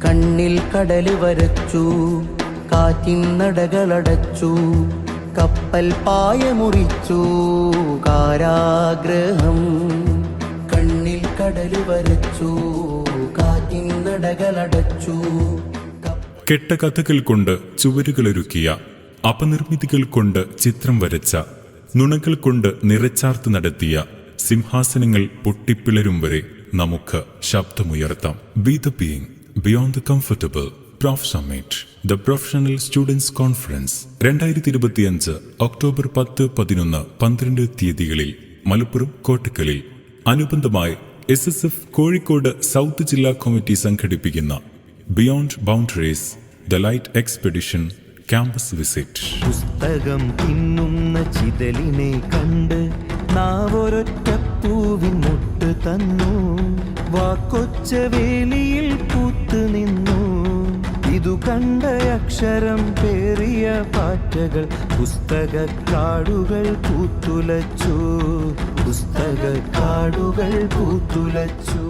കണ്ണിൽ കടല് വരച്ചു, കാറ്റിൻ നടകളടച്ചു, കപ്പൽ പായ മുറിച്ചു കാരാഗ്രഹം. കണ്ണിൽ കടല് വരച്ചു, കാറ്റിൻ നടകളടച്ചു. കെട്ട കഥകൾ കൊണ്ട് ചുവരുകളൊരുക്കിയ, അപനിർമ്മിതികൾ കൊണ്ട് ചിത്രം വരച്ച, നുണകൾ കൊണ്ട് നിറച്ചാർത്ത് നടത്തിയ സിംഹാസനങ്ങൾ പൊട്ടിപ്പിളരും വരെ നമുക്ക് ശബ്ദമുയർത്താം. Be the being beyond the comfortable. Prof summit, the professional students conference 2025 October 10, 11, 12 തീയതികളിൽ മലപ്പുറം കോട്ടക്കലിൽ. അനുബന്ധമായി SSF കോഴിക്കോട് സൗത്ത് ജില്ലാ കമ്മിറ്റി സംഘടിപ്പിക്കുന്ന beyond boundaries the light expedition campus visit. പുസ്തകം തിന്നുന്ന ചിതലിനെ കണ്ട് നാവൊരൊറ്റ പൂവിൻ മുട്ട് തന്നു, വാക്കൊച്ച വേലിയിൽ പൂത്തു നിന്നു. ഇതു കണ്ട അക്ഷരം പേറിയ പാറ്റകൾ പുസ്തകക്കാടുകൾ പൂത്തുലച്ചു, പുസ്തകക്കാടുകൾ പൂത്തുലച്ചു.